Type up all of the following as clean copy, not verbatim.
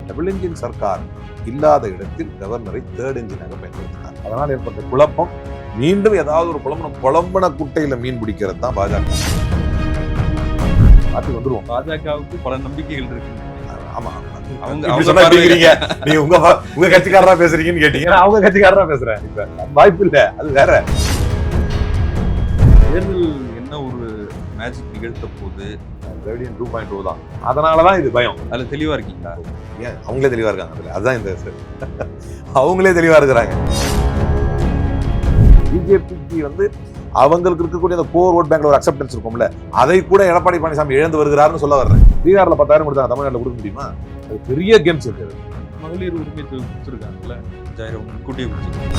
Double engine Sarkar இல்லாத இடத்தில் கவர்னரை தேர்ட் என்ஜினாக பயன்படுத்தினார். அதனால் ஏற்பட்ட குழப்பம் மீண்டும் ஏதாவது ஒரு குழம்பன குட்டையில மீன் பிடிக்கிறது தான் பாஜக. மாற்றி வந்துருவோம். பாஜகவுக்கு பல நம்பிக்கைகள் இருக்கு. ஆமா, நீங்க உங்க கட்சிக்காரரா பேசுறீங்கன்னு கேட்டீங்க, அவங்க கட்சிக்காரரா பேசுறேன். இப்ப வாய்ப்பு இல்ல, அது வேற. தேர்தல் என்ன ஒரு மேஜிக் நிகழ்த்த போது 2.0 தான். அதனாலதான் இது பயம். அதுல தெளிவா இருக்கீங்களா? ஏன் அவங்களே தெளிவா இருக்காங்க. அதுதான் இந்த அவங்களே தெளிவா இருக்கிறாங்க. பிஜேபிக்கு வந்து அவங்களுக்கு இருக்கக்கூடிய அந்த கோர் ஓட் பேங்க்ல ஒரு அக்செப்டன்ஸ் இருக்கும்ல, அதை கூட எடப்பாடி பழனிசாமி இழந்து வருகிறாருன்னு சொல்ல வர்றேன். பீகார்ல 10,000 கொடுத்தாங்க, தமிழ்நாட்டில் கொடுக்க முடியுமா? அது பெரிய கேம்ஸ் இருக்கு. மகளிர் உரிமை கொடுத்துருக்காங்கல்ல, 5,000 முன்கூட்டியே கொடுத்துருக்காங்க.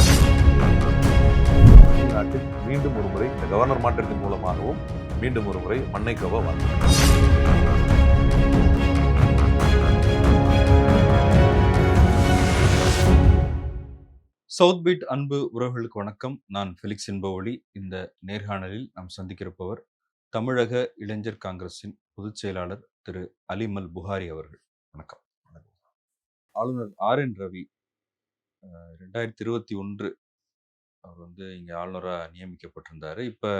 தமிழ்நாட்டில் மீண்டும் ஒரு முறை இந்த கவர்னர் மாற்றத்தின் மூலமாகவும் மீண்டும் ஒரு முறை மண்ணை கவ சவுத் பீட் அன்பு உறவுகளுக்கு வணக்கம். நான் ஃபெலிக்ஸ் என்பவழி. இந்த நேர்காணலில் நாம் சந்திக்கிறப்பவர் தமிழக இளைஞர் காங்கிரஸின் பொதுச் செயலாளர் திரு அலிமல் புகாரி அவர்கள். வணக்கம். ஆளுநர் RN ரவி 2021 அவர் வந்து இங்கே ஆளுநராக நியமிக்கப்பட்டிருந்தார். இப்போ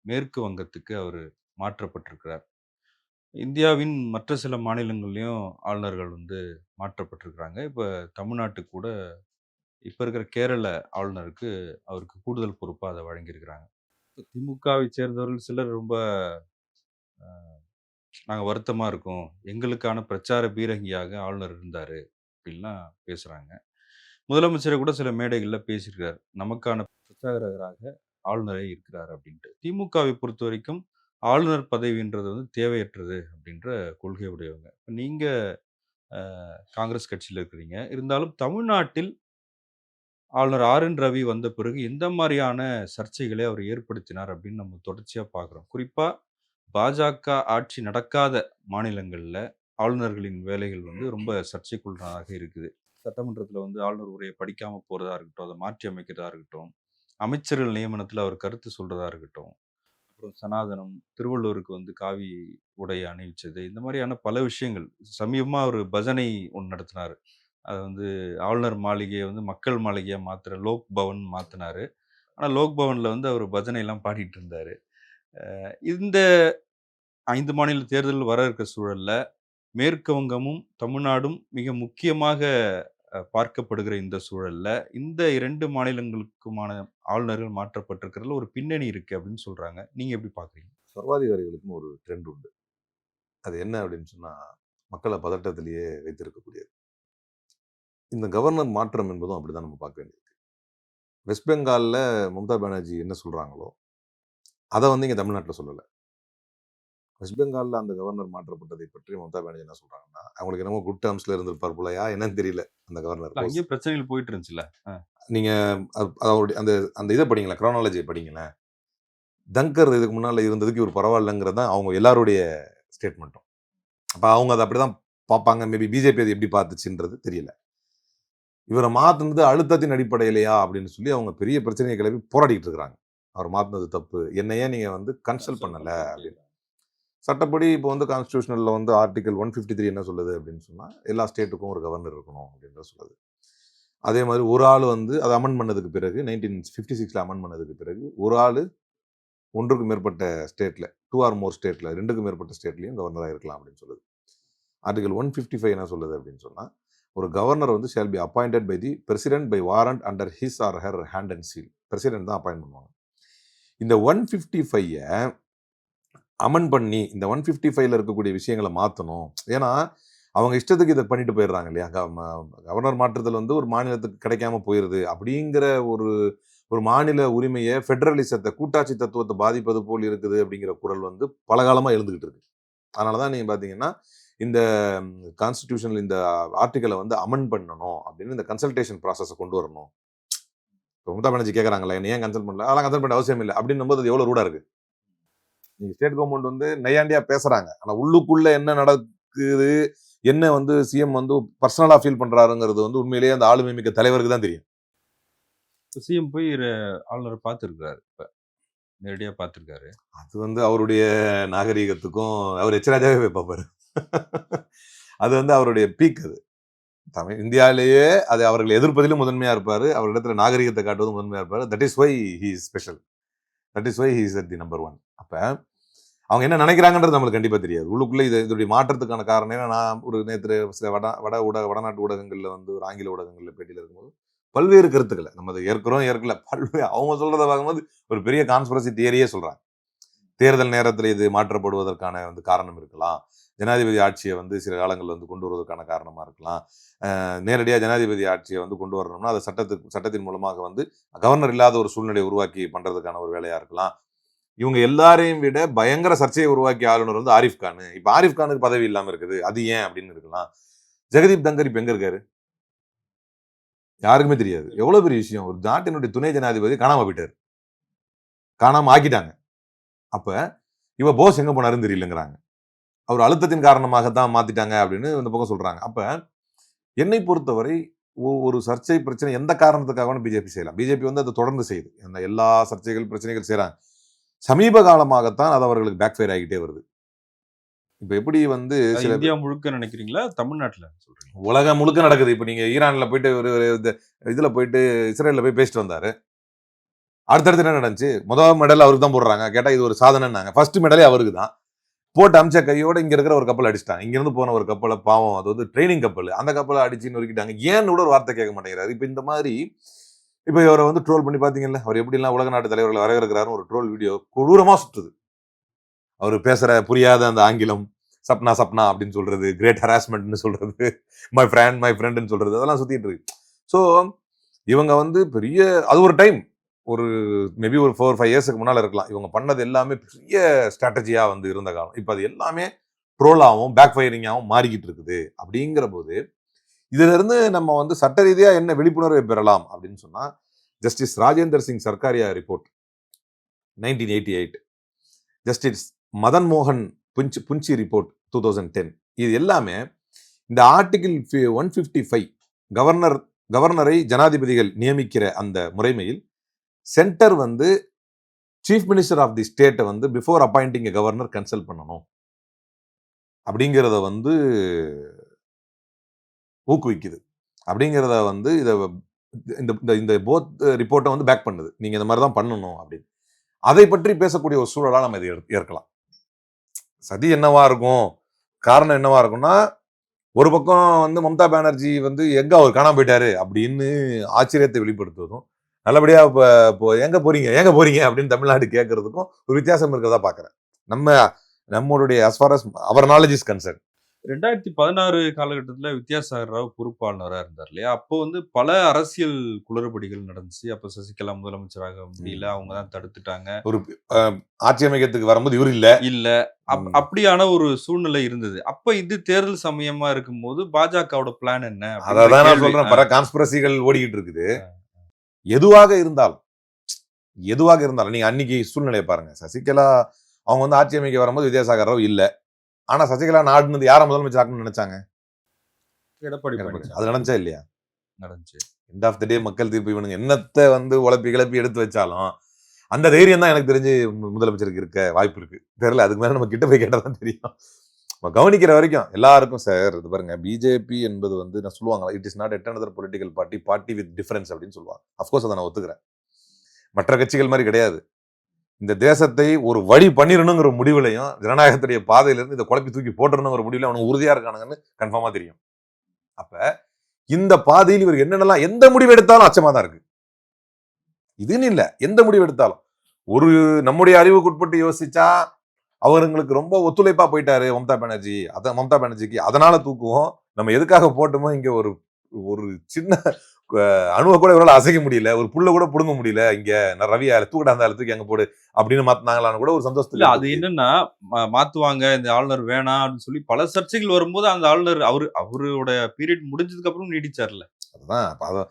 மேற்கு வங்கத்துக்கு அவர் மாற்றப்பட்டிருக்கிறார். இந்தியாவின் மற்ற சில மாநிலங்கள்லையும் ஆளுநர்கள் வந்து மாற்றப்பட்டிருக்கிறாங்க. இப்போ தமிழ்நாட்டுக்கு கூட இப்போ இருக்கிற கேரள ஆளுநருக்கு அவருக்கு கூடுதல் பொறுப்பாக அதை வழங்கியிருக்கிறாங்க. திமுகவை சேர்ந்தவர்கள் சிலர் ரொம்ப நாங்கள் வருத்தமாக இருக்கோம், எங்களுக்கான பிரச்சார பீரங்கியாக ஆளுநர் இருந்தார் அப்படின்லாம் பேசுகிறாங்க. முதலமைச்சரை கூட சில மேடைகளில் பேசியிருக்கிறார், நமக்கான பிரச்சாரகராக ஆளுநரே இருக்கிறார் அப்படின்ட்டு. திமுகவை பொறுத்த வரைக்கும் ஆளுநர் பதவின்றது வந்து தேவையற்றது அப்படின்ற கொள்கை உடையவங்க. இப்போ நீங்கள் காங்கிரஸ் கட்சியில் இருக்கிறீங்க, இருந்தாலும் தமிழ்நாட்டில் ஆளுநர் RN ரவி வந்த பிறகு எந்த மாதிரியான சர்ச்சைகளை அவர் ஏற்படுத்தினார் அப்படின்னு நம்ம தொடர்ச்சியாக பார்க்குறோம். குறிப்பாக பாஜக ஆட்சி நடக்காத மாநிலங்களில் ஆளுநர்களின் வேலைகள் வந்து ரொம்ப சர்ச்சைக்குள்ளாக இருக்குது. சட்டமன்றத்தில் வந்து ஆளுநர் உரையை படிக்காமல் போகிறதா இருக்கட்டும், அதை மாற்றி அமைக்கிறதா இருக்கட்டும், அமைச்சர்கள் நியமனத்தில் அவர் கருத்து சொல்கிறதா இருக்கட்டும், அப்புறம் சனாதனம், திருவள்ளூருக்கு வந்து காவி உடையை அணிவிச்சது, இந்த மாதிரியான பல விஷயங்கள். சமீபமாக ஒரு பஜனை ஒன்று நடத்தினார். அது வந்து ஆளுநர் மாளிகையை வந்து மக்கள் மாளிகையாக மாற்றுற லோக் பவன் மாற்றினார். ஆனால் லோக் பவனில் வந்து அவர் பஜனைலாம் பாடிட்டு இருந்தார். இந்த 5 மாநில தேர்தல் வர இருக்க சூழலில் மேற்கு வங்கமும் தமிழ்நாடும் மிக முக்கியமாக பார்க்கப்படுகிற இந்த சூழலில் இந்த 2 மாநிலங்களுக்குமான ஆளுநர்கள் மாற்றப்பட்டிருக்கிறதுல ஒரு பின்னணி இருக்குது அப்படின்னு சொல்கிறாங்க. நீங்கள் எப்படி பார்க்குறீங்க? சர்வாதிகாரிகளுக்கும் ஒரு ட்ரெண்ட் உண்டு. அது என்ன அப்படின்னு சொன்னால், மக்களை பதட்டத்திலேயே வைத்திருக்கக்கூடியது. இந்த கவர்னர் மாற்றம் என்பதும் அப்படிதான் நம்ம பார்க்க வேண்டியிருக்கு. வெஸ்ட் பெங்காலில் மம்தா பானர்ஜி என்ன சொல்கிறாங்களோ அதை வந்து இங்கே தமிழ்நாட்டில் சொல்லலை. வெஸ்ட் பெங்காலில் அந்த கவர்னர் மாற்றப்பட்டதை பற்றி மம்தா பானர்ஜி என்ன சொல்கிறாங்கன்னா, அவங்களுக்கு என்னமோ குட் டேர்ம்ஸில் இருந்திருப்பார் போலையா என்னன்னு தெரியல. அந்த கவர்னர் அங்கேயும் பிரச்சனைகள் போயிட்டு இருந்துச்சுல்ல. நீங்கள் அவருடைய அந்த அந்த இதை படிங்களேன், க்ரானாலஜியை படிங்களேன். தங்கர் இதுக்கு முன்னால் இருந்ததுக்கு இவர் பரவாயில்லைங்கிறது தான் அவங்க எல்லாருடைய ஸ்டேட்மெண்ட்டும். அப்போ அவங்க அதை அப்படி தான் பார்ப்பாங்க. மேபி பிஜேபி அது எப்படி பார்த்துச்சுன்றது தெரியல. இவரை மாற்றினது அழுத்தத்தின் அடிப்படையிலையா அப்படின்னு சொல்லி அவங்க பெரிய பிரச்சனையை கிளப்பி போராடிக்கிட்டு இருக்கிறாங்க. அவர் மாற்றினது தப்பு, என்னையே நீங்கள் வந்து கன்சல்ட் பண்ணலை அப்படின்னு. சட்டப்படி இப்போ வந்து கான்ஸ்டியூஷனில் வந்து ஆர்டிகல் 153 என்ன சொல்லுது அப்படின்னு சொன்னால், எல்லா ஸ்டேட்டுக்கும் ஒரு கவர்னர் இருக்கணும் அப்படின்ற சொல்லுது. அதே மாதிரி ஒரு ஆள் வந்து அதை அமெண்ட் பண்ணதுக்கு பிறகு 1956 அமெண்ட் பண்ணதுக்கு பிறகு ஒரு ஆள் ஒன்றுக்கு மேற்பட்ட ஸ்டேட்டில் 2 or more ஸ்டேட்டில் 2க்கு மேற்பட்ட ஸ்டேட்லையும் கவர்னராக இருக்கலாம் அப்படின்னு சொல்லுது. ஆர்டிகல் 155 என்ன சொல்லுது அப்படின்னு சொன்னால், ஒரு கவர்னர் வந்து shall be appointed by the president by warrant under his or her hand and seal. President தான் அப்பாயிண்ட் பண்ணுவாங்க. இந்த 155 அமெண்ட் பண்ணி இந்த 155 இருக்கக்கூடிய விஷயங்களை மாற்றணும். ஏன்னா அவங்க இஷ்டத்துக்கு இதை பண்ணிட்டு போயிடுறாங்க இல்லையா. கவர்னர் மாற்றுதல் வந்து ஒரு மாநிலத்துக்கு கிடைக்காம போயிடுது அப்படிங்கிற ஒரு மாநில உரிமையை, ஃபெடரலிசத்தை, கூட்டாட்சி தத்துவத்தை பாதிப்பது போல் இருக்குது அப்படிங்கிற குரல் வந்து பல காலமாக எழுந்துகிட்டு இருக்கு. அதனால தான் நீங்கள் பார்த்தீங்கன்னா இந்த கான்ஸ்டிடியூஷனில் இந்த ஆர்டிக்கலை வந்து அமெண்ட் பண்ணணும் அப்படின்னு இந்த கன்சல்டேஷன் ப்ராசஸை கொண்டு வரணும். இப்போ மம்தா பானர்ஜி கேட்குறாங்களா, என்ன ஏன் கன்சல்ட் பண்ணல, அதெல்லாம் கன்சல்ட் பண்ண அவசியம் இல்லை அப்படின்னும் போது அது எவ்வளோ ரூடாக இருக்குது. நீங்கள் ஸ்டேட் கவர்மெண்ட் வந்து நையாண்டியாக பேசுகிறாங்க, ஆனால் உள்ளுக்குள்ளே என்ன நடக்குது, என்ன வந்து சிஎம் வந்து பர்சனலாக ஃபீல் பண்ணுறாருங்கிறது வந்து உண்மையிலேயே அந்த ஆளுமை மிக்க தலைவருக்கு தான் தெரியும். சிஎம் போய் ஆளுநரை பார்த்துருக்காரு, இப்போ நேரடியாக பார்த்துருக்காரு. அது வந்து அவருடைய நாகரீகத்துக்கும் அவர் எச்ராஜாவே பார்ப்பாரு. அது வந்து அவருடைய பீக். அது தமிழ் இந்தியாவிலேயே அது அவர்கள் எதிர்ப்பதிலும் முதன்மையா இருப்பாரு, அவரிடத்துல நாகரிகத்தை காட்டுவதும் முதன்மையா இருப்பாரு. That is why he is special. That is why he is at the number 1. அப்ப அவங்க என்ன நினைக்கிறாங்கன்றது நம்மளுக்கு கண்டிப்பா தெரியாது. உள்ளுக்குள்ள இதோடைய மாற்றத்துக்கான காரணம் ஏன்னா, நான் ஒரு நேத்து சில வடநாட்டு ஊடகங்கள்ல வந்து ஒரு ஆங்கில ஊடகங்கள்ல பேட்டியில இருக்கும்போது, பல்வேறு கருத்துக்கள நம்ம அத ஏற்கிறோம், ஏற்கல. அவங்க சொல்றத பார்க்கும்போது ஒரு பெரிய கான்ஸ்பிரசி தியரியே சொல்றாங்க. தேர்தல் நேரத்துல இது மாற்றப்படுவதற்கான வந்து காரணம் இருக்கலாம். ஜனாதிபதி ஆட்சியை வந்து சில காலங்கள்ல வந்து கொண்டு வருவதற்கான காரணமா இருக்கலாம். நேரடியா ஜனாதிபதி ஆட்சியை வந்து கொண்டு வரணும்னா, அது சட்டத்தின் மூலமாக வந்து கவர்னர் இல்லாத ஒரு சூழ்நிலையை உருவாக்கி பண்றதுக்கான ஒரு வேலையா இருக்கலாம். இவங்க எல்லாரையும் விட பயங்கர சர்ச்சையை உருவாக்கிய ஆளுநர் வந்து ஆரிஃப் கான். இப்ப ஆரிஃப் கானுக்கு பதவி இல்லாம இருக்குது. அது ஏன் அப்படின்னு இருக்கலாம். ஜெகதீப் தங்கர் இப்ப எங்க இருக்காரு? யாருக்குமே தெரியாது. எவ்வளவு பெரிய விஷயம். ஒரு நாட்டினுடைய துணை ஜனாதிபதி காணாம போயிட்டாரு. காணாம ஆக்கிட்டாங்க. அப்ப இவ போஸ் எங்க போனாருன்னு தெரியலங்கிறாங்க. அவர் அழுத்தத்தின் காரணமாக தான் மாத்திட்டாங்க அப்படின்னு இந்த பக்கம் சொல்றாங்க. அப்ப என்னை பொறுத்தவரை ஒரு சர்ச்சை பிரச்சனை எந்த காரணத்துக்காக பிஜேபி செய்யலாம். பிஜேபி வந்து அதை தொடர்ந்து செய்யுது. அந்த எல்லா சர்ச்சைகள் பிரச்சனைகள் செய்யறாங்க. சமீப காலமாகத்தான் அது அவர்களுக்கு பேக் ஃபயர் ஆகிட்டே வருது. இப்ப எப்படி வந்து இந்தியா முழுக்க நினைக்கிறீங்களா, தமிழ்நாட்டுல சொல்றீங்க? உலகம் முழுக்க நடக்குது. இப்ப நீங்க ஈரான்ல போயிட்டு ஒரு இதுல போயிட்டு இஸ்ரேல்ல போய் பேசிட்டு வந்தாரு. அடுத்தடுத்து என்ன நடந்துச்சு? முதல் மெடல் அவருக்கு தான் போடுறாங்க. கேட்டா இது ஒரு சாதனைன்னாங்க. ஃபர்ஸ்ட் மெடலே அவருக்கு தான். போட்டு அமிச்ச கையோட இங்க இருக்கிற ஒரு கப்பல் அடிச்சிட்டாங்க. இங்க இருந்து போன ஒரு கப்பலை பாவம் அது வந்து ட்ரைனிங் கப்பல். அந்த கப்பலை அடிச்சு நொறுக்கிட்டாங்க. ஏன்னு கூட ஒரு வார்த்தை கேட்க மாட்டேங்கிறாரு. இப்ப இந்த மாதிரி இப்ப இவரை வந்து ட்ரோல் பண்ணி பாத்தீங்கல்ல, அவர் எப்படி எல்லாம் உலக நாட்டு தலைவர்களை வரவேற்கிறாருன்னு ஒரு ட்ரோல் வீடியோ கொடூரமா சுற்றுது. அவர் பேசுற புரியாத அந்த ஆங்கிலம், சப்னா சப்னா அப்படின்னு சொல்றது, கிரேட் ஹராஸ்மெண்ட்னு சொல்றது, மை ஃப்ரெண்ட்னு சொல்றது, அதெல்லாம் சுத்திட்டு இருக்கு. ஸோ இவங்க வந்து பெரிய அது ஒரு டைம் ஒரு மேபி ஒரு 4-5 இயர்ஸ்க்கு முன்னால இருக்கலாம். இவங்க பண்ணது எல்லாமே பெரிய ஸ்ட்ராட்டஜியா வந்து இருந்த காலம். இப்ப அது எல்லாமே ட்ரோலாவும் பேக் ஃபயரிங்காவும் மாறிக்கிட்டு இருக்குது. அப்படிங்கிற போது இதுல இருந்து நம்ம வந்து சட்ட ரீதியா என்ன விழிப்புணர்வை பெறலாம் அப்படின்னு சொன்னா, justice Rajinder Singh Sarkaria report 1988, justice Madan மோகன் புஞ்சி ரிப்போர்ட் 2010, இது எல்லாமே இந்த ஆர்டிகிள் 155 கவர்னரை ஜனாதிபதிகள் நியமிக்கிற அந்த முறைமையில் சென்டர் வந்து சீஃப் மினிஸ்டர் ஆஃப் தி ஸ்டேட்டை வந்து பிஃபோர் அப்பாயிண்டிங் கவர்னர் கன்சல்ட் பண்ணணும் அப்படிங்கிறத வந்து ஊக்குவிக்குது. அப்படிங்கிறத வந்து இந்த போத் ரிப்போர்ட்டை வந்து பேக் பண்ணுது. நீங்க இந்த மாதிரி தான் பண்ணணும் அப்படின்னு. அதை பற்றி பேசக்கூடிய ஒரு சூழலா நம்ம இதை ஏற்கலாம். சதி என்னவா இருக்கும், காரணம் என்னவா இருக்கும்னா, ஒரு பக்கம் வந்து மம்தா பானர்ஜி வந்து எங்க அவர் காணாம போயிட்டாரு அப்படின்னு ஆச்சரியத்தை வெளிப்படுத்துவதும், நல்லபடியா இப்போ எங்க போறீங்க அப்படின்னு தமிழ்நாடு கேட்கறதுக்கும் ஒரு வித்தியாசம் இருக்கிறதா பாக்குறேன். நம்மளுடைய as far as our knowledge is concerned. 2016 காலகட்டத்துல வித்யாசாகர் ராவ் பொறுப்பாளரா இருந்தார் இல்லையா? அப்போ வந்து பல அரசியல் குளறுபடிகள் நடந்துச்சு. அப்ப சசிகலா முதலமைச்சராக முடியல. அவங்க தான் தடுத்துட்டாங்க. ஒரு ஆட்சி அமைக்கிறதுக்கு வரும்போது இவரு இல்ல. அப்படியான ஒரு சூழ்நிலை இருந்தது. அப்ப இது தேர்தல் சமயமா இருக்கும்போது பாஜகவோட பிளான் என்ன? அதான் நான் சொல்றேன். பல கான்ஸ்பிரசிகள் ஓடிக்கிட்டு இருக்குது. எதுவாக இருந்தாலும் நீங்க அன்னைக்கு சூழ்நிலையை பாருங்க. சசிகலா அவங்க வந்து ஆட்சி அமைக்க வரும்போது வித்யாசாகர் ராவ் இல்ல. ஆனா சசிகலா நாடுனது யார முதலமைச்சர் ஆக்கணும்னு நினைச்சாங்க? எடப்பாடி. அது நடந்துச்சா இல்லையா? நடந்துச்சு. எண்ட் ஆஃப் த டே மக்கள் தீர்ப்பு இவனுங்க என்னத்தை வந்து கிளப்பி எடுத்து வச்சாலும் அந்த தைரியம் தான் எனக்கு தெரிஞ்சு முதலமைச்சருக்கு இருக்க வாய்ப்பு இருக்கு. தெரியல, அதுக்கு மேல நம்ம கிட்ட போய் கேட்டதான் தெரியும். கவனிக்கிற வரைக்கும் எல்லாருக்கும் சார் இது பாருங்க, பிஜேபி என்பது வந்து நான் சொல்லுவாங்க, it is not yet another political party with difference அப்படின்னு சொல்லுவாங்க. அஃப்கோர்ஸ் அதை நான் ஒத்துக்கிறேன். மற்ற கட்சிகள் மாதிரி கிடையாது. இந்த தேசத்தை ஒரு வழி பண்ணிடணுங்கிற முடிவுலையும் ஜனநாயகத்துடைய பாதையிலிருந்து இதை குழப்பி தூக்கி போட்டுறணுங்கிற முடிவுல அவனுக்கு உறுதியா இருக்கானுங்கன்னு கன்ஃபார்மா தெரியும். அப்ப இந்த பாதையில் இவர் என்னென்னலாம் எந்த முடிவு எடுத்தாலும் அச்சமா தான் இருக்கு. இதுன்னு இல்ல, எந்த முடிவு எடுத்தாலும் ஒரு நம்முடைய அறிவுக்குட்பட்டு யோசிச்சா அவங்களுக்கு ரொம்ப ஒத்துழைப்பா போயிட்டாரு மம்தா பானர்ஜிக்கு அதனால தூக்குவோம். நம்ம எதுக்காக போட்டோமோ இங்க ஒரு சின்ன அணுவை கூட இவரால் அசைக்க முடியல, ஒரு புல்ல கூட புடுங்க முடியல, இங்க ரவி தூக்கிட்டா அந்த தூக்கி அங்க போடு அப்படின்னு மாத்தினாங்களான்னு கூட ஒரு சந்தோஷத்துல. அது என்னன்னா மாத்துவாங்க, இந்த ஆளுநர் வேணாம் அப்படின்னு சொல்லி பல சர்ச்சைகள் வரும்போது அந்த ஆளுநர் அவரோட பீரியட் முடிஞ்சதுக்கு அப்புறம் நீடிச்சார்ல. அதுதான்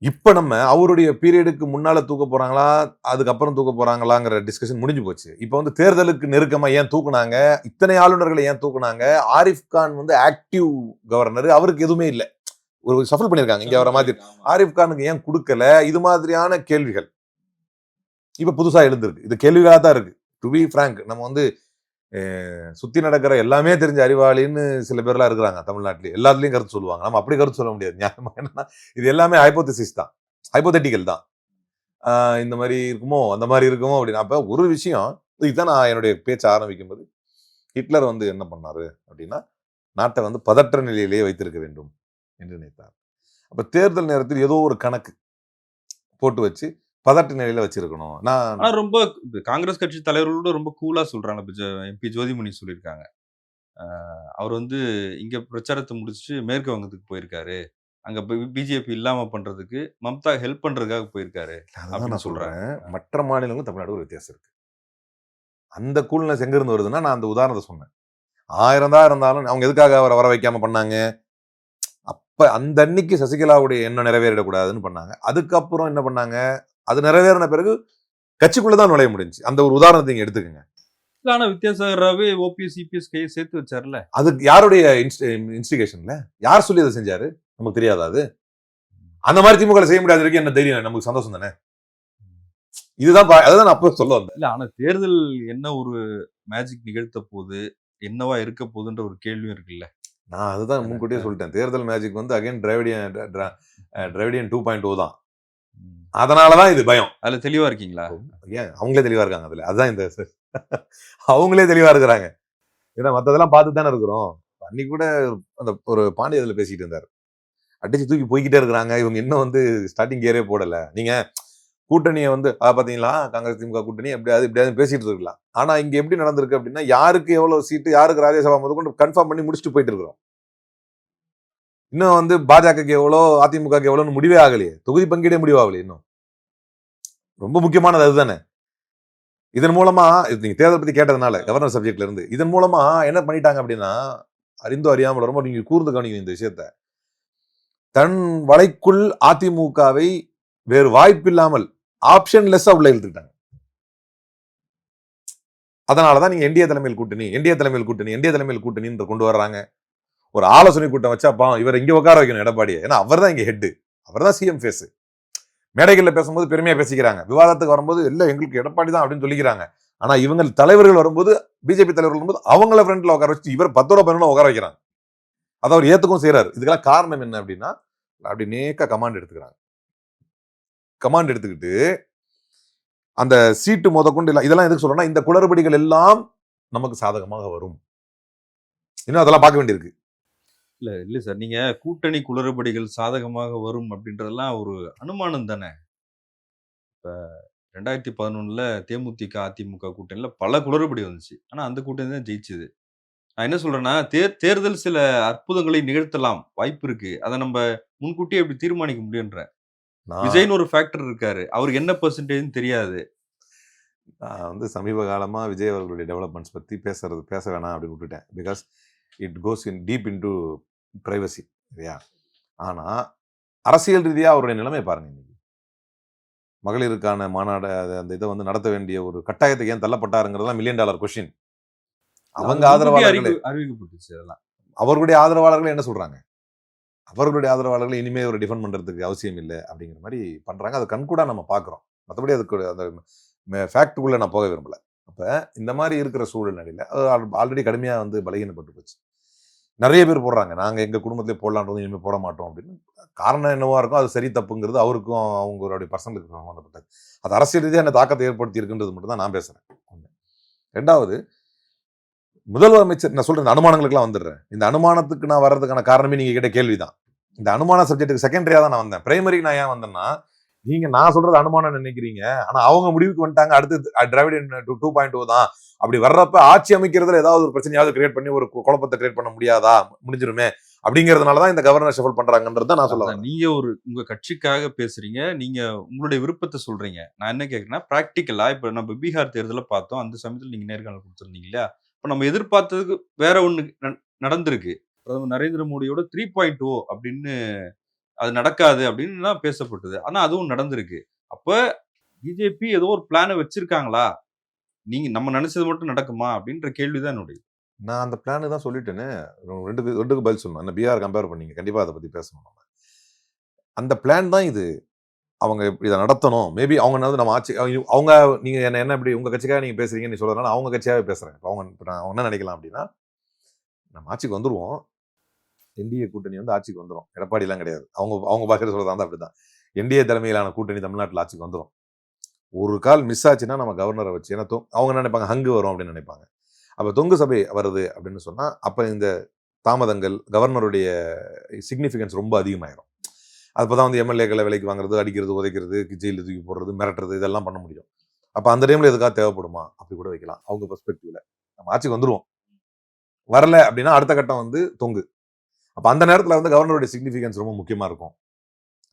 இப்ப நம்ம அவருடைய பீரியடுக்கு முன்னால தூக்க போறாங்களா அதுக்கப்புறம் தூக்க போறாங்களாங்கிற டிஸ்கஷன் முடிஞ்சு போச்சு. இப்ப வந்து தேர்தலுக்கு நெருக்கமா ஏன் தூக்குனாங்க, இத்தனை ஆளுநர்களை ஏன் தூக்குனாங்க, ஆரிஃப் கான் வந்து ஆக்டிவ் கவர்னர், அவருக்கு எதுவுமே இல்லை, ஒரு ஷஃபிள் பண்ணிருக்காங்க இங்க வர மாதிரி, ஆரிஃப் கானுக்கு ஏன் கொடுக்கல, இது மாதிரியான கேள்விகள் இப்ப புதுசா எழுந்திருக்கு. இது கேள்விகளாக தான் இருக்கு. டு பி ஃப்ராங்க், நம்ம வந்து சுத்தி நடக்கிற எல்லாமே தெரிஞ்ச அறிவாளின்னு சில பேர்லாம் இருக்கிறாங்க தமிழ்நாட்டிலே. எல்லாத்துலயும் கருத்து சொல்லுவாங்க. நம்ம அப்படி கருத்து சொல்ல முடியாது. நியாயமா என்னன்னா, இது எல்லாமே ஹைப்போதசிஸ் தான். ஹைப்போதெட்டிக்கல் தான். இந்த மாரி இருக்குமோ, அந்த மாரி இருக்குமோ அப்படின்னு. அப்ப ஒரு விஷயம், இதுதான் நான் என்னுடைய பேச்ச ஆரம்பிக்கும்போது, ஹிட்லர் வந்து என்ன பண்ணாரு அப்படின்னா, நாட்டை வந்து பதற்ற நிலையிலேயே வைத்திருக்க வேண்டும் என்று நினைத்தார். அப்ப தேர்தல் நேரத்தில் ஏதோ ஒரு கணக்கு போட்டு வச்சு, பதற்ற நிலையில வச்சிருக்கணும். நான் ஆனா ரொம்ப காங்கிரஸ் கட்சி தலைவர்களோட ரொம்ப கூலா சொல்றாங்க. இப்ப எம்பி ஜோதிமணி சொல்லியிருக்காங்க. அவர் வந்து இங்க பிரச்சாரத்த முடிச்சுட்டு மேற்கு வங்கத்துக்கு போயிருக்காரு. அங்க பிஜேபி இல்லாம பண்றதுக்கு மம்தா ஹெல்ப் பண்றதுக்காக போயிருக்காரு அதுதான் அப்படின்னு நான் சொல்றாங்க. சொல்றேன். மற்ற மாநிலங்களும் தமிழ்நாடு ஒரு வித்தியாசம் இருக்கு. அந்த கூல்னஸ் எங்கிருந்து வருதுன்னா, நான் அந்த உதாரணத்த சொன்னேன். 1000 தான் இருந்தாலும் அவங்க எதுக்காக அவர வர வைக்காம பண்ணாங்க? அப்ப அந்த அன்னைக்கு சசிகலாவுடைய எண்ணம் நிறைவேறிடக்கூடாதுன்னு பண்ணாங்க. அதுக்கப்புறம் என்ன பண்ணாங்க? அது நிறைவேறின பிறகு கட்சிக்குள்ள தான் நுழைய முடிஞ்சுச்சு. அந்த ஒரு உதாரணத்த நீங்க எடுத்துக்கங்க. இல்ல ஆனா வித்யாசாகர் ராவே ஓபிஎஸ், இபிஎஸ் கைய சேர்த்து வச்சார்ல. அதுக்கு யாருடைய இன்ஸ்டிகேஷன்ல? யார் சொல்லி அத செஞ்சாரு? நமக்கு தெரியாதா அது? அந்த மாரி திமுகல செய்ய முடியாத வரைக்கும் என்ன தைரியம்? நமக்கு சந்தோஷம் தானே. இதுதான் அதுதான் நான் அப்பவே சொல்ல வந்தேன். இல்ல ஆனா தேர்தல் என்ன ஒரு மேஜிக் நிகழ்த்த போது, என்னவா இருக்க போதுன்ற ஒரு கேள்வியும் இருக்குல்ல. நான் அதுதான் அத முன்கூட்டியே சொல்லிட்டேன். தேர்தல் மேஜிக் வந்து அகைன் டிராவிடியன் 2.0 தான். ம். அதனால தான் இது பயம். அதுல தெளிவா இருக்கீங்களா? ஏன் அவங்களே தெளிவா இருக்காங்க அதுல. அதுதான் இந்த அவங்களே தெளிவா இருக்கிறாங்க. ஏன்னா மத்ததெல்லாம் பார்த்து தானே இருக்கிறோம். அன்னைக்கு கூட அந்த ஒரு பாண்டி அதுல பேசிட்டு இருந்தாரு. அடிச்சு தூக்கி போய்க்கிட்டே இருக்கிறாங்க. இவங்க இன்னும் வந்து ஸ்டார்டிங் கியரே போடல. நீங்க கூட்டணியை வந்து பாத்தீங்களா காங்கிரஸ் திமுக கூட்டணி எப்படியாவது இப்படியாவது பேசிட்டு இருக்கலாம். ஆனா இங்க எப்படி நடந்திருக்கு அப்படின்னா யாருக்கு எவ்வளவு சீட்டு யாருக்கு ராஜ்யசபா முதற்கொண்டு கன்ஃபார்ம் பண்ணி முடிச்சுட்டு போயிட்டு இருக்கிறோம். இன்னும் வந்து பாஜகக்கு எவ்வளோ அதிமுகக்கு எவ்வளோன்னு முடிவே ஆகலையே. தொகுதி பங்கீடே முடிவாகலையே இன்னும். ரொம்ப முக்கியமானது அதுதானே. இதன் மூலமா நீங்க தேர்தல் பத்தி கேட்டதுனால கவர்னர் சப்ஜெக்ட்ல இருந்து இதன் மூலமா என்ன பண்ணிட்டாங்க அப்படின்னா அறிந்தோ அறியாமல் ரொம்ப நீங்க கூர்ந்து கவனிக்கணும் இந்த விஷயத்த. தன் வலைக்குள் அதிமுகவை வேறு வாய்ப்பில்லாமல் ஆப்ஷன் லெஸ்ஸா உள்ள இழுத்துக்கிட்டாங்க. அதனாலதான் நீங்க என்டிஏ தலைமையில் கூட்டணி என்டிஏ தலைமையில் கூட்டணி என்டிஏ தலைமையில் கூட்டணி கொண்டு வர்றாங்க. ஒரு ஆலோசனை கூட்டம் வச்சா இவர் இங்க உட்கார வைக்கணும் எடப்பாடியை. ஏன்னா அவர் தான் இங்க ஹெட். அவர் தான் சிஎம் ஃபேஸ். மேடைகள்ல பேசும்போது பெருமையா பேசிக்கிறாங்க. விவாதத்துக்கு வரும்போது இல்ல எங்களுக்கு எடப்பாடி தான் அப்படின்னு சொல்லிக்கிறாங்க. ஆனா இவங்க தலைவர்கள் வரும்போது பிஜேபி தலைவர்கள் வரும்போது அவங்கள ஃப்ரண்ட்ல உட்கார வச்சு இவர் 10 ரூபா 15 உட்கார வைக்கிறாங்க. அதை அவர் ஏத்துக்கும் செய்யறாரு. இதுக்கெல்லாம் காரணம் என்ன அப்படின்னா அப்படி நேக்கா கமாண்ட் எடுத்துக்கிறாங்க. கமாண்ட் எடுத்துக்கிட்டு அந்த சீட்டு முதற்கொண்டு இதெல்லாம் எதுக்கு சொல்றேன்னா இந்த குளறுபடிகள் எல்லாம் நமக்கு சாதகமாக வரும். இன்னும் அதெல்லாம் பார்க்க வேண்டியிருக்கு. இல்ல சார். நீங்க கூட்டணி குளறுபடிகள் சாதகமாக வரும் அப்படின்றதெல்லாம் ஒரு அனுமானம் தானே. இப்ப 2011ல தேமுதிக, அதிமுக கூட்டணியில பல குளறுபடி வந்துச்சு. ஆனா அந்த கூட்டணி தான் ஜெயிச்சது. நான் என்ன சொல்றேன்னா, தேர்தல் சில அற்புதங்களை நிகழ்த்தலாம். வாய்ப்பு இருக்கு. அத நம்ப முன்கூட்டியே எப்படி தீர்மானிக்க முடியுன்றேன். நான் விஜய்ன்னு ஒரு ஃபேக்டர் இருக்காரு. அவருக்கு என்ன பெர்சன்டேஜ்ன்னு தெரியாது. நான் வந்து சமீப காலமா விஜய் அவர்களுடைய டெவலப்மெண்ட்ஸ் பத்தி பேச வேணாம் அப்படின்னு விட்டுட்டேன். Because it goes deep into privacy இல்லையா. ஆனா அரசியல் ரீதியா அவருடைய நிலைமை பாருங்க. இன்னைக்கு மகளிருக்கான மாநாடு அந்த இதை வந்து நடத்த வேண்டிய ஒரு கட்டாயத்துக்கு ஏன் தள்ளப்பட்டாருங்கிறதுலாம் $1 மில்லியன் கொஸ்டின். அது அவங்க முன்கூட்டியே ஆதரவாளர்களே அறிவிக்கப்பட்டுச்சு அதெல்லாம். அவர்களுடைய ஆதரவாளர்கள் என்ன சொல்றாங்க? அவர்களுடைய ஆதரவாளர்கள் இனிமே ஒரு டிஃபெண்ட் பண்றதுக்கு அவசியம் இல்லை அப்படிங்கிற மாதிரி பண்றாங்க. அதை கண்கூடா நம்ம பாக்குறோம். மற்றபடி அதுக்கு அந்த ஃபேக்டுக்குள்ள நான் போக விரும்பல. அப்ப இந்த மாதிரி இருக்கிற சூழ்நிலையில ஆல்ரெடி கடுமையா வந்து பலகீனப்பட்டு போச்சு. நிறைய பேர் போடுறாங்க. நாங்க எங்க குடும்பத்திலே போடலான்றது இனிமே போட மாட்டோம் அப்படின்னு. காரணம் என்னவா இருக்கும் அது சரி தப்புங்கிறது அவருக்கும் அவங்களுடைய பர்சனலுக்கு சம்பந்தப்பட்டது. அது அரசியல் ரீதியா என்ன தாக்கத்தை ஏற்படுத்தி இருக்குன்றது மட்டும் தான் நான் பேசுறேன். ரெண்டாவது முதல்வர் அமைச்சர் நான் சொல்றேன் அனுமானங்களுக்குலாம் வந்துடுறேன். இந்த அனுமானத்துக்கு நான் வர்றதுக்கான காரணமே நீங்க கேட்ட கேள்விதான். இந்த அனுமான சப்ஜெக்ட்டுக்கு செகண்டரியா தான் நான் வந்தேன். பிரைமரி நான் ஏன் வந்தேன்னா நான் சொல்றது அனுமானம் நினைக்கிறீங்க. ஆனா அவங்க முடிவுக்கு வந்துட்டாங்க. அடுத்து டிராவிடியன் 2.0 தான். அப்படி வர்றப்ப ஆட்சி அமைக்கிறதுல ஏதாவது ஒரு பிரச்சனையாவது கிரியேட் பண்ணி ஒரு குழப்பத்தை கிரியேட் பண்ண முடியாதா? முடிஞ்சிருமே அப்படிங்கிறதுனாலதான் இந்த கவர்னர் ஷஃபல் பண்றாங்கன்றத நான் சொல்ல வரேன். நீங்க உங்க கட்சிக்காக பேசுறீங்க. நீங்க உங்களுடைய விருப்பத்த சொல்றீங்க. நான் என்ன கேட்கிறேன்னா, பிராக்டிகலா இப்ப நம்ம பீகார் தேர்தல பார்த்தோம். அந்த சமயத்துல நீங்க நேர்காணல் குடுத்திருந்தீங்க இல்லையா? இப்ப நம்ம எதிர்பார்த்ததுக்கு வேற ஒண்ணு நடந்திருக்கு. பிரதமர் நரேந்திர மோடியோட 3.0 அப்படின்னு அது நடக்காது அப்படின்னு தான் பேசப்பட்டது. ஆனா அதுவும் நடந்திருக்கு. அப்ப பிஜேபி ஏதோ ஒரு பிளான வச்சிருக்காங்களா? நீங்க நம்ம நினைச்சது மட்டும் நடக்குமா? அப்படின்ற கேள்வி தான் என்னுடையது. நான் அந்த பிளான் தான் சொல்லிட்டேனே. 2க்கு பதில் சொல்லணும். என்ன பீகார் கம்பேர் பண்ணீங்க. கண்டிப்பா அதை பத்தி பேசணும் நம்ம. அந்த பிளான் தான் இது. அவங்க இதை நடத்தணும். மேபி அவங்க வந்து நம்ம ஆட்சி அவங்க நீங்க என்ன இப்படி உங்க கட்சிக்காக நீங்க பேசுறீங்கன்னு சொல்றதுனால அவங்க கட்சியாவே பேசுறேன். இப்போ நான் என்ன நினைக்கலாம் அப்படின்னா, நம்ம ஆட்சிக்கு வந்துருவோம். என்டிஏ கூட்டணி வந்து ஆட்சிக்கு வந்துரும். எடப்பாடிலாம் கிடையாது. அவங்க பாஷையில சொல்றதா இருந்தா அப்படிதான். என்டிஏ தலைமையிலான கூட்டணி தமிழ்நாட்டில் ஆட்சிக்கு வந்துரும். ஒரு கால் மிஸ் ஆச்சுன்னா நம்ம கவர்னரை வச்சு ஏன்னா அவங்க என்ன நினைப்பாங்க, ஹங்கு வரும் அப்படின்னு நினைப்பாங்க. அப்ப தொங்கு சபை வருது அப்படின்னு சொன்னா, அப்ப இந்த தாமதங்கள் கவர்னருடைய சிக்னிஃபிகன்ஸ் ரொம்ப அதிகமாயிரும். அப்பதான் வந்து எம்எல்ஏக்களை விலைக்கு வாங்குறது, அடிக்கிறது, உதைக்கிறது, ஜெயிலில் தூக்கி போடுறது, மிரட்டுறது இதெல்லாம் பண்ண முடியும். அப்ப அந்த டைம்ல எதுக்காக தேவைப்படுமா? அப்படி கூட வைக்கலாம். அவங்க பெர்ஸ்பெக்டிவ்ல. நம்ம ஆட்சிக்கு வந்துருவோம். வரல அப்படின்னா அடுத்த கட்டம் வந்து தொங்கு. அப்ப அந்த நேரத்துல வந்து கவர்னருடைய சிக்னிஃபிகன்ஸ் ரொம்ப முக்கியமா இருக்கும்.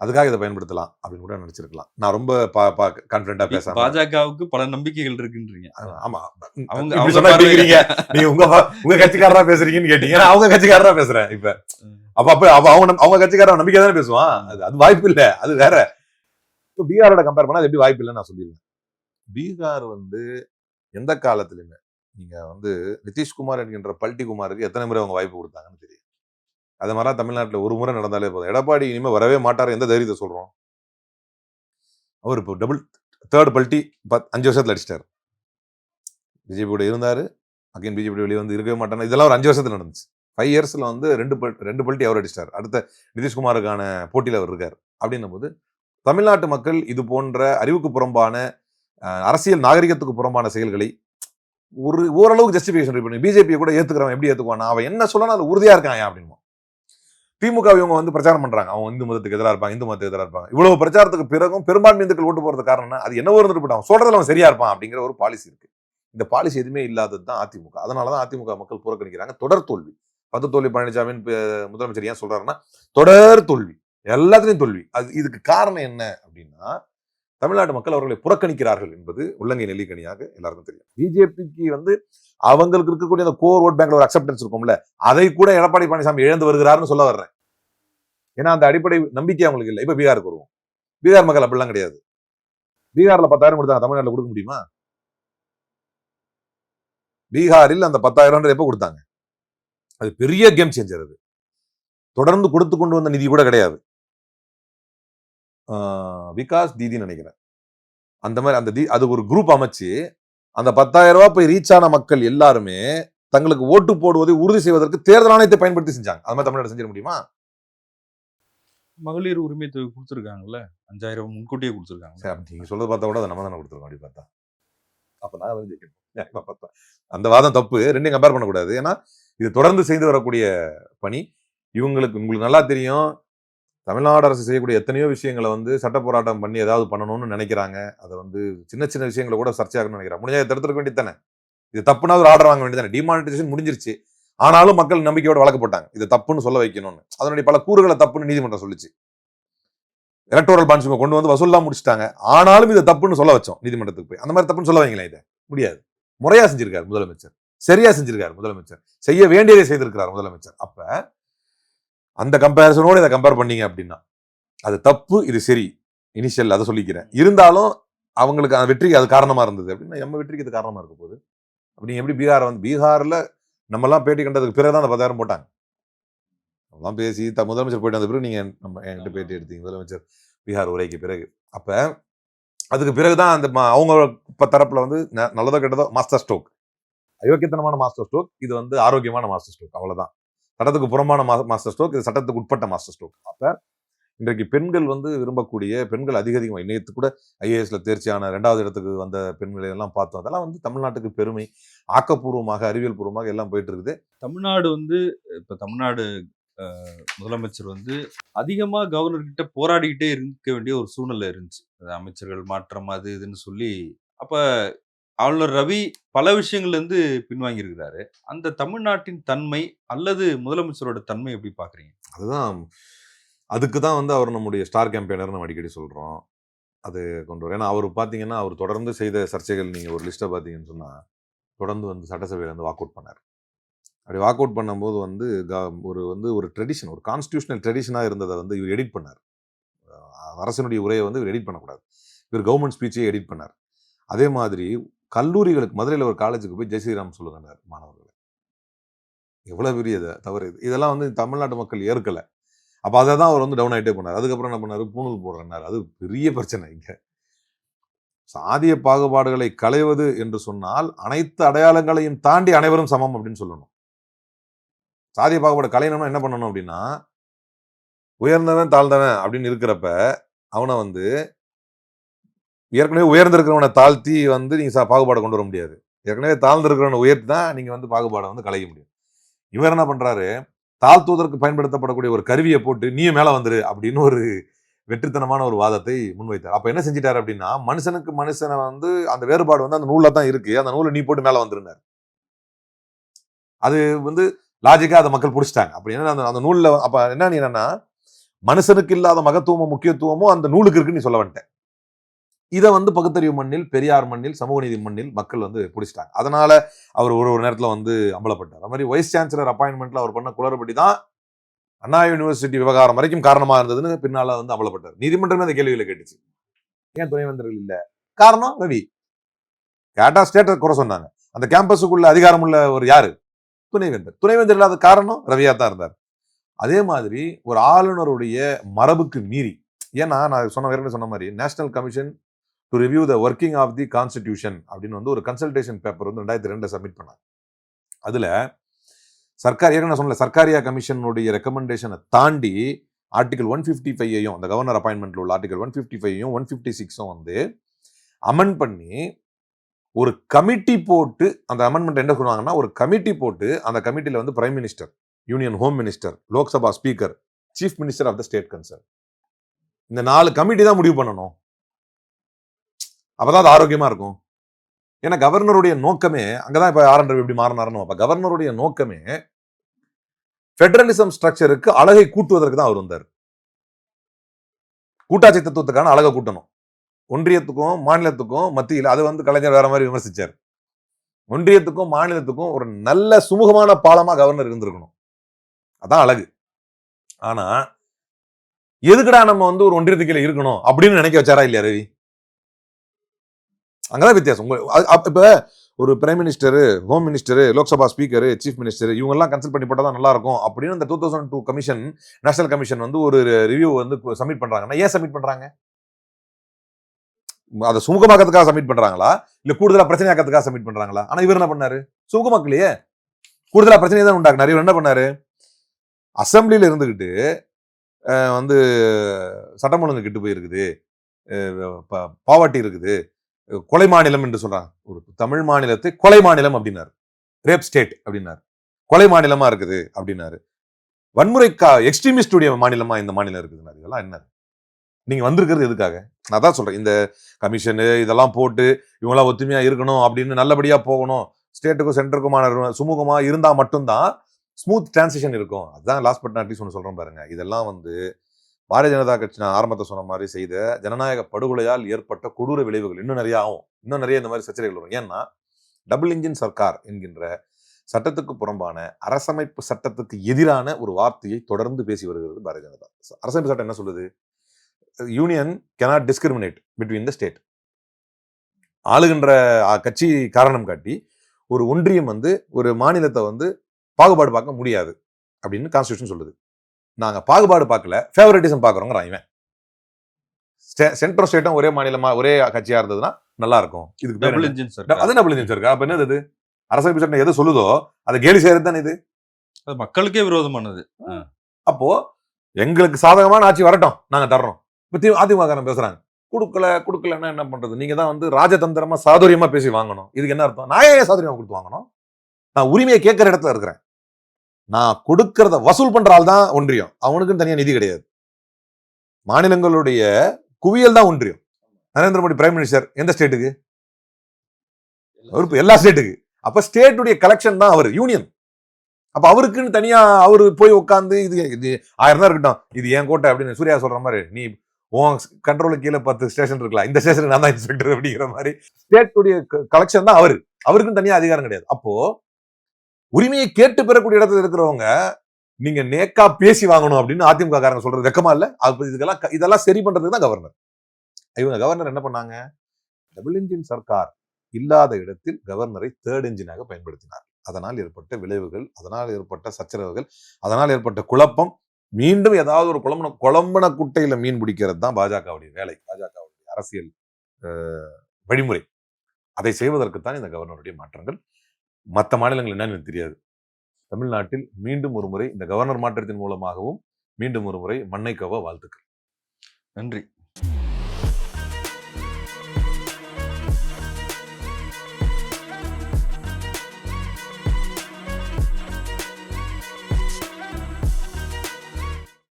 அதுக்காக இதை பயன்படுத்தலாம் அப்படின்னு கூட நினைச்சிருக்கலாம். நான் ரொம்ப கான்பிடண்டா பேசாம பாஜகவுக்கு பல நம்பிக்கைகள் இருக்குன்றீங்க. ஆமா. அவங்க இப்படி அவங்க சொன்னா பார்வையில. கேக்குறீங்க. நீங்க உங்க கட்சிக்காரரா பேசுறீங்கன்னு கேட்டீங்க. நான் அவங்க கட்சிக்காரரா பேசுறேன் இப்ப. அப்ப அவங்க கட்சிக்காரன் நம்பிக்கை தானே பேசுவான். அது வாய்ப்பு இல்ல. அது வேற. இப்போ பீகாரோட கம்பேர் பண்ணா அது எப்படி வாய்ப்பு இல்லைன்னு நான் சொல்லிடுவேன். பீகார் வந்து எந்த காலத்திலுமே நீங்க வந்து நிதிஷ்குமார் என்கின்ற பல்டி குமாருக்கு எத்தனை முறை அவங்க வாய்ப்பு கொடுத்தாங்கன்னு தெரியும். அது மாதிரி தமிழ்நாட்டில் ஒரு முறை நடந்தாலே போதும். எடப்பாடி இனிமே வரவே மாட்டார் எந்த தைரியத்தை சொல்றோம். அவர் இப்போ தேர்ட் பல்டி 5 வருஷத்துல அடிச்சிட்டாரு. பிஜேபி கூட இருந்தாரு. அகைன் பிஜேபி வெளியே வந்து இருக்கவே மாட்டாங்க. இதெல்லாம் ஒரு 5 வருஷத்துல நடந்துச்சு. 5 இயர்ஸ்ல வந்து ரெண்டு பல்ட்டி அவர் அடிச்சிட்டார். அடுத்த நிதிஷ்குமாருக்கான போட்டியில் அவர் இருக்கார். அப்படின்னும் போது தமிழ்நாட்டு மக்கள் இது போன்ற அறிவுக்கு புறம்பான அரசியல் நாகரிகத்துக்கு புறம்பான செயல்களை ஓரளவுக்கு ஜஸ்டிபிகேஷன் பண்ணி பிஜேபியை கூட ஏத்துக்கிறவன் எப்படி ஏத்துக்குவான்? அவன் என்ன சொல்லணும் அது உறுதியா இருக்கான் அப்படின்னு. திமுக இவங்க வந்து பிரச்சாரம் பண்றாங்க. அவங்க இந்து மதத்துக்கு எதிராக இருப்பாங்க, இந்து மதத்துக்கு எதிராக இருப்பாங்க. இவ்வளவு பிரச்சாரத்துக்கு பிறகும் பெரும்பான்மை இந்துக்கள் ஓட்டு போறது காரணம் அது என்னவோ இருந்துட்டு போட்டான் சொல்றதுல அவன் சரியா இருப்பான் அப்படிங்கிற ஒரு பாலிசி இருக்கு. இந்த பாலிசி எதுவுமே இல்லாதது தான் அதிமுக. அதனாலதான் அதிமுக மக்கள் புறக்கணிக்கிறாங்க. தொடர் தோல்வி. 10 தோல்வி பழனிசாமி முதலமைச்சர் ஏன் சொல்றாருன்னா தொடர் தோல்வி, எல்லாத்துலயும் தோல்வி. இதுக்கு காரணம் என்ன அப்படின்னா தமிழ்நாட்டு மக்கள் அவர்களை புறக்கணிக்கிறார்கள் என்பது உள்ளங்கை நெல்லிக்கனியாக எல்லாருக்கும் தெரியும். பிஜேபிக்கு வந்து அவங்களுக்கு இருக்கக்கூடிய அந்த கோர் ஓட் பேங்க்ல ஒரு அக்செப்டன்ஸ் இருக்கும்ல, அதை கூட எடப்பாடி பழனிசாமி இழந்து வருகிறாருன்னு சொல்ல வர்றேன். ஏன்னா அந்த அடிப்படை நம்பிக்கை அவங்களுக்கு இல்லை. இப்ப பீகாருக்கு வருவோம். பீகார் மக்கள் அப்படிலாம் கிடையாது. பீகார்ல 10,000 கொடுத்தாங்க, தமிழ்நாட்டில் கொடுக்க முடியுமா? பீகாரில் அந்த 10,000 எப்ப கொடுத்தாங்க? அது பெரிய கேம் சேஞ்சர். அது தொடர்ந்து கொடுத்து கொண்டு வந்த நிதி கூட கிடையாது. விகாஸ் தீதின்னு நினைக்கிறேன். அந்த மாதிரி அது ஒரு குரூப் அமைச்சு அந்த 10,000 ரூபாய் போய் ரீச் ஆன மக்கள் எல்லாருமே தங்களுக்கு ஓட்டு போடுவதை உறுதி செய்வதற்கு தேர்தல் ஆணையத்தை பயன்படுத்தி செஞ்சாங்க. அது மாதிரி தமிழ்நாடு செஞ்சிட முடியுமா? மகளிர் உரிமை தொகை கொடுத்துருக்காங்கல்ல, 5,000 முன்கூட்டியே கொடுத்துருக்காங்க. நீங்க சொல்றது பார்த்தா கூட நம்ம தானே கொடுத்துருக்கோம். அப்படி பார்த்தா அப்ப நான் வந்து ஜெயிக்கணும். அந்த வாதம் தப்பு. ரெண்டையும் கம்பேர் பண்ணக்கூடாது. ஏன்னா இது தொடர்ந்து செய்து வரக்கூடிய பணி. உங்களுக்கு நல்லா தெரியும். தமிழ்நாடு அரசு செய்யக்கூடிய எத்தனையோ விஷயங்களை வந்து சட்ட போராட்டம் பண்ணி ஏதாவது பண்ணணும்னு நினைக்கிறாங்க. அதை வந்து சின்ன சின்ன விஷயங்களை கூட சர்ச்சையாகணும்னு நினைக்கிறாங்க. முடிஞ்சா தடுத்துருக்க வேண்டியதானே. இது தப்புனா ஒரு ஆர்டர் வாங்க வேண்டியதானே. டிமானிட்டைசேஷன் முடிஞ்சிருச்சு. ஆனாலும் மக்கள் நம்பிக்கையோட வழக்கு போட்டாங்க. இது தப்புன்னு சொல்ல வைக்கணும்னு. அதனுடைய பல கூறுகளை தப்புன்னு நீதிமன்றம் சொல்லிச்சு. எலக்டோரல் பாண்ட்ஸ் கொண்டு வந்து வசூல்லாம் முடிச்சிட்டாங்க. ஆனாலும் இது தப்புன்னு சொல்ல வச்சோம் நீதிமன்றத்துக்கு போய். அந்த மாதிரி தப்புன்னு சொல்ல வைங்களேன். இதை முடியாது. முறையா செஞ்சிருக்காரு முதலமைச்சர். சரியா செஞ்சிருக்காரு முதலமைச்சர். செய்ய வேண்டியதை செய்திருக்கிறார் முதலமைச்சர். அப்ப அந்த கம்பேரிசனோட இதை கம்பேர் பண்ணீங்க அப்படின்னா அது தப்பு, இது சரி. இனிஷியல் அதை சொல்லிக்கிறேன். இருந்தாலும் அவங்களுக்கு அந்த வெற்றிக்கு அது காரணமா இருந்தது அப்படின்னா நம்ம வெற்றிக்கு இது காரணமா இருக்க போகுது. அப்படி எப்படி பீகார்ல நம்ம எல்லாம் பேட்டி கண்டதுக்கு பிறகுதான் அந்த 10,000 போட்டாங்க. அதெல்லாம் பேசி முதலமைச்சர் போயிட்டு வந்த பிறகு நீங்க என்கிட்ட பேட்டி எடுத்தீங்க முதலமைச்சர் பீகார் உரைக்கு பிறகு. அப்ப அதுக்கு பிறகுதான் அந்த அவங்க தரப்புல வந்து நல்லதோ கெட்டதோ மாஸ்டர் ஸ்ட்ரோக், அயோக்கியத்தனமான மாஸ்டர் ஸ்ட்ரோக், இது வந்து ஆரோக்கியமான மாஸ்டர் ஸ்ட்ரோக். அவ்வளவுதான். சட்டத்துக்கு புறம்பான மாஸ்டர் ஸ்ட்ரோக், இது சட்டத்துக்கு உட்பட்ட மாஸ்டர் ஸ்ட்ரோக். அப்ப இன்றைக்கு பெண்கள் வந்து விரும்பக்கூடிய பெண்கள் அதிகமாக இன்னைக்கு கூட ஐஏஎஸ்ல தேர்ச்சியான 2வது இடத்துக்கு வந்த பெண்களை எல்லாம் பார்த்தோம். அதெல்லாம் வந்து தமிழ்நாட்டுக்கு பெருமை. ஆக்கப்பூர்வமாக அறிவியல் பூர்வமாக எல்லாம் போயிட்டு இருக்குது. தமிழ்நாடு வந்து இப்ப தமிழ்நாடு முதலமைச்சர் வந்து அதிகமா கவர்னர் கிட்ட போராடிக்கிட்டே இருக்க வேண்டிய ஒரு சூழ்நிலை இருந்துச்சு. அமைச்சர்கள் மாற்றம் அது இதுன்னு சொல்லி. அப்ப ஆளுநர் ரவி பல விஷயங்கள்ல இருந்து பின்வாங்கி இருக்கிறாரு. அந்த தமிழ்நாட்டின் தன்மை அல்லது முதலமைச்சரோட தன்மை எப்படி பாக்குறீங்க? அதுக்கு தான் வந்து அவர் நம்முடைய ஸ்டார் கேம்பெயினர் நம்ம அடிக்கடி சொல்றோம். அது கொண்டு வரும். ஏன்னா அவர் பார்த்தீங்கன்னா அவர் தொடர்ந்து செய்த சர்ச்சைகள் நீங்க ஒரு லிஸ்ட்டை பார்த்தீங்கன்னு சொன்னா தொடர்ந்து வந்து சட்டசபையில் வந்து வாக் அவுட் பண்ணார். அப்படி வாக் அவுட் பண்ணும்போது வந்து ஒரு ட்ரெடிஷன், ஒரு கான்ஸ்டியூஷனல் ட்ரெடிஷனாக இருந்ததை வந்து இவர் எடிட் பண்ணார். அரசனுடைய உரையை வந்து இவர் எடிட் பண்ணக்கூடாது. இவர் கவர்மெண்ட் ஸ்பீச்சையே எடிட் பண்ணார். அதே மாதிரி கல்லூரிகளுக்கு மதுரையில் ஒரு காலேஜுக்கு போய் ஜெய் ஸ்ரீராம் சொல்லுங்கன்னார் மாணவர்களை. எவ்வளவு பெரிய தவறு இது. இதெல்லாம் வந்து தமிழ்நாட்டு மக்கள் ஏற்கலை. அப்ப அதை தான் அவர் வந்து டவுன் ஆகிட்டே போனார். அதுக்கப்புறம் என்ன பண்ணாரு, பூணூல் போடுறேன்னாரு. அது பெரிய பிரச்சனை. இங்க சாதிய பாகுபாடுகளை களைவது என்று சொன்னால் அனைத்து அடையாளங்களையும் தாண்டி அனைவரும் சமம் அப்படின்னு சொல்லணும். சாதிய பாகுபாடு களையணும்னா என்ன பண்ணணும் அப்படின்னா, உயர்ந்தவன் தாழ்ந்தவன் அப்படின்னு இருக்கிறப்ப அவனை வந்து ஏற்கனவே உயர்ந்திருக்கிறவனை தாழ்த்தி வந்து நீங்க பாகுபாடை கொண்டு வர முடியாது. ஏற்கனவே தாழ்ந்திருக்கிறவனை உயர்த்தி தான் நீங்க வந்து பாகுபாடை வந்து களைய முடியும். இவர் என்ன பண்றாரு, தாழ்த்துவதற்கு பயன்படுத்தப்படக்கூடிய ஒரு கருவியை போட்டு நீயும் மேல வந்துரு அப்படின்னு ஒரு வெற்றித்தனமான ஒரு வாதத்தை முன்வைத்தார். அப்ப என்ன செஞ்சிட்டாரு அப்படின்னா, மனுஷனுக்கு மனுஷனை வந்து அந்த வேறுபாடு வந்து அந்த நூல்ல தான் இருக்கு, அந்த நூலை நீ போட்டு மேல வந்துருந்தார். அது வந்து லாஜிக்கா அதை மக்கள் புடிச்சிட்டாங்க. அப்படி என்ன அந்த நூல்ல அப்ப என்ன நீ என்னன்னா, மனுஷனுக்கு இல்லாத மகத்துவமும் முக்கியத்துவமும் அந்த நூலுக்கு இருக்குன்னு நீ சொல்ல வந்துட்டேன். இதை வந்து பகுத்தறிவு மண்ணில், பெரியார் மண்ணில், சமூக நீதி மண்ணில் மக்கள் வந்து பிடிச்சிட்டாங்க. அதனால அவர் ஒரு நேரத்துல வந்து அம்பலப்பட்டார். அது மாதிரி வைஸ் சான்சலர் அப்பாயின்மெண்ட்ல அவர் பண்ண குளறுபடி தான் அண்ணா யூனிவர்சிட்டி விவகாரம் வரைக்கும் காரணமா இருந்ததுன்னு பின்னால வந்து அமலப்பட்டார். நீதிமன்றமே அந்த கேள்விகளை கேட்டுச்சு. ஏன் துணைவேந்தர்கள் இல்ல? காரணம் ரவி. கேட்டா ஸ்டேட்டை குறை சொன்னாங்க. அந்த கேம்பஸுக்குள்ள அதிகாரம் உள்ள ஒரு யாரு? துணைவேந்தர். துணைவேந்தர் இல்லாத காரணம் ரவியா தான் இருந்தார். அதே மாதிரி ஒரு ஆளுநருடைய மரபுக்கு மீறி, ஏன்னா நான் சொன்ன மாதிரி national commission to review the working of the constitution அப்படின்னு வந்து ஒரு கன்சல்டேஷன் பேப்பர் வந்து 2002 சப்மிட் பண்ணாங்க. அதுல சர்க்கார் ஏற்கனவே சொன்ன சர்க்காரியா கமிஷனுடைய ரெக்கமெண்டேஷனை தாண்டி ஆர்டிகல் 155ஐயும் அந்த கவர்னர் அப்பாயின்மெண்ட்ல உள்ள ஆர்டிகல் 155ஐயும் 156 வந்து அமெண்ட் பண்ணி ஒரு கமிட்டி போட்டு, அந்த அமெண்ட்மெண்ட் என்ன சொல்லுவாங்கன்னா, ஒரு கமிட்டி போட்டு அந்த கமிட்டியில வந்து prime minister, union home minister, Lok Sabha speaker, chief minister of the state concern, இந்த 4 கமிட்டி தான் முடிவு பண்ணணும். அப்பதான் அது ஆரோக்கியமா இருக்கும். ஏன்னா கவர்னருடைய நோக்கமே அங்கதான் இப்ப ஆர் என் ரவி எப்படி மாறினாருன்னு. அப்ப கவர்னருடைய நோக்கமே பெடரலிசம் ஸ்ட்ரக்சருக்கு அழகை கூட்டுவதற்கு தான் அவர் வந்தார். கூட்டாட்சி தத்துவத்துக்கான அழகை கூட்டணும். ஒன்றியத்துக்கும் மாநிலத்துக்கும் மத்தியில் அது வந்து கலைஞர் வேற மாதிரி விமர்சிச்சார். ஒன்றியத்துக்கும் மாநிலத்துக்கும் ஒரு நல்ல சுமூகமான பாலமா கவர்னர் இருந்திருக்கணும். அதான் அழகு. ஆனா எதுக்குடா நம்ம வந்து ஒரு ஒன்றியத்துக்கு இருக்கணும் அப்படின்னு நினைக்க வச்சாரா இல்லையா ரவி? அங்கதான் வித்தியாசம். இப்ப ஒரு prime minister, home minister, Lok Sabha speaker, chief minister இவங்க எல்லாம் கன்சல்ட் பண்ணி போட்டா தான் நல்லா இருக்கும் அப்படின்னு இந்த 2002 கமிஷன், நேஷனல் கமிஷன் வந்து ஒரு ரிவ்யூ வந்து சப்மிட் பண்றாங்கன்னா ஏன் சப்மிட் பண்றாங்க? அதை சுமூகமாக்கிறதுக்காக சப்மிட் பண்றாங்களா இல்ல கூடுதலா பிரச்சனையாக்கிறதுக்காக சப்மிட் பண்றாங்களா? ஆனா இவர் என்ன பண்ணாரு, சுமூகமாக்கலையே, கூடுதலா பிரச்சனையை தான் உண்டாக்குனாரு. இவர் என்ன பண்ணாரு, அசம்பிளியில இருந்துகிட்டு வந்து சட்டம் ஒழுங்கு கெட்டு போயிருக்குது, பாவர்ட்டி இருக்குது, கொலை மாநிலம் என்று சொல்றாங்க. ஒரு தமிழ் மாநிலத்தை கொலை மாநிலம் அப்படின்னாரு, ரேப் ஸ்டேட் அப்படின்னாரு, கொலை மாநிலமா இருக்குது அப்படின்னாரு, வன்முறை எக்ஸ்ட்ரீமிஸ்ட் மாநிலமா இந்த மாநிலம் இருக்குதுன்னாரு. இதெல்லாம் என்ன? நீங்க வந்திருக்கிறது எதுக்காக? நான் தான் சொல்றேன், இந்த கமிஷனு இதெல்லாம் போட்டு இவங்களாம் ஒத்துமையா இருக்கணும் அப்படின்னு நல்லபடியா போகணும், ஸ்டேட்டுக்கும் சென்டருக்குமான சுமூகமா இருந்தா மட்டும்தான் ஸ்மூத் டிரான்சிஷன் இருக்கும். அதுதான் லாஸ்ட் பட் நாட் லீஸ்ட் ஒன்று சொல்றேன் பாருங்க. இதெல்லாம் வந்து பாரதிய ஜனதா கட்சி நான் ஆரம்பத்தை சொன்ன மாதிரி செய்த ஜனநாயக படுகொலையால் ஏற்பட்ட கொடூர விளைவுகள் இன்னும் நிறைய ஆகும். இன்னும் நிறைய இந்த மாதிரி சர்ச்சைகள் வரும். ஏன்னா டபுள் இன்ஜின் சர்க்கார் என்கின்ற சட்டத்துக்கு புறம்பான அரசமைப்பு சட்டத்துக்கு எதிரான ஒரு வார்த்தையை தொடர்ந்து பேசி வருகிறது பாரதிய ஜனதா. அரசமைப்பு சட்டம் என்ன சொல்லுது? Union cannot discriminate between the state. ஆளுகின்ற கட்சி காரணம் காட்டி ஒரு ஒன்றியம் வந்து ஒரு மாநிலத்தை வந்து பாகுபாடு பார்க்க முடியாது அப்படின்னு கான்ஸ்டிடியூஷன் சொல்லுது. நாங்க பாகுபாடு பார்க்கல, ஃபேவரட்டிசம் பார்க்குறோங்க. இவன் சென்ட்ரல் ஸ்டேட்டும் ஒரே மாநிலமா ஒரே கட்சியா இருந்ததுன்னா நல்லா இருக்கும். இதுக்கு டபுள் இன்ஜின் அது டபுள் இன்ஜின் சர்க்கார். அப்ப என்னது? அரசமைப்பு சட்டம் எது சொல்லுதோ அதை கேலி செய்யறது தானே இது. அது மக்களுக்கே விரோதமானது. அப்போ எங்களுக்கு சாதகமான ஆட்சி வரட்டும், நாங்க தர்றோம். இப்ப அதிமுக பேசுறாங்க, கொடுக்கலன்னா என்ன பண்றது? நீங்க தான் வந்து ராஜதந்திரமா சாதுரியமா பேசி வாங்கணும். இதுக்கு என்ன அர்த்தம்? நான் ஏன் சாதுரியமா கொடுத்து வாங்கணும்? நான் உரிமையை கேட்கிற இடத்துல இருக்கிறேன். நான் கொடுக்கறத வசூல் பண்ற ஆள் தான் ஒன்றியம். அவனுக்குன்னு தனியா நிதி கிடையாது. மாநிலங்களுடைய குவியல் தான் ஒன்றியம். நரேந்திர மோடி பிரைம் மினிஸ்டர் எந்த ஸ்டேட்டுக்கு? எல்லா ஸ்டேட்டுக்கு. அப்ப ஸ்டேட்டுடைய கலெக்ஷன் தான் அவர் யூனியன். அப்ப அவருக்குன்னு தனியா அவரு போய் உட்காந்து இது 1000 தான் இருக்கட்டும், இது என் கோட்டை அப்படின்னு சூர்யா சொல்ற மாதிரி, நீ உன் கண்ட்ரோலுக்கு கீழே 10 ஸ்டேஷன் இருக்கலாம், இந்த ஸ்டேஷனுக்கு நான் தான் இன்ஸ்பெக்டர் அப்படிங்கிற மாதிரி ஸ்டேட்டுடைய கலெக்ஷன் தான் அவரு. அவருக்குன்னு தனியா அதிகாரம் கிடையாது. அப்போ உரிமையை கேட்டு பெறக்கூடிய இடத்துல இருக்கிறவங்க நீங்க நேக்கா பேசி வாங்கணும் அப்படின்னு அதிமுக காரங்க சொல்றது வெக்கமா இல்ல? இதெல்லாம் சரி பண்றதுக்கு தான் கவர்னர். இவங்க கவர்னர் என்ன பண்ணாங்க? டபுள் இன்ஜின் சர்க்கார் இல்லாத இடத்தில் கவர்னரை தேர்ட் இன்ஜினாக பயன்படுத்தினார். அதனால் ஏற்பட்ட விளைவுகள், அதனால் ஏற்பட்ட சச்சரவுகள், அதனால் ஏற்பட்ட குழப்பம் மீண்டும் ஏதாவது ஒரு குழம்புன குட்டையில மீன் பிடிக்கிறது தான் பாஜகவுடைய வேலை, பாஜகவுடைய அரசியல் வழிமுறை. அதை செய்வதற்குத்தான் இந்த கவர்னருடைய மாற்றங்கள். மற்ற மாநிலங்கள் என்னன்னு எனக்கு தெரியாது. தமிழ்நாட்டில் மீண்டும் ஒரு முறை இந்த கவர்னர் மாற்றத்தின் மூலமாகவும் மீண்டும் ஒரு முறை மண்ணை கவ்வ வாழ்த்துக்கள். நன்றி.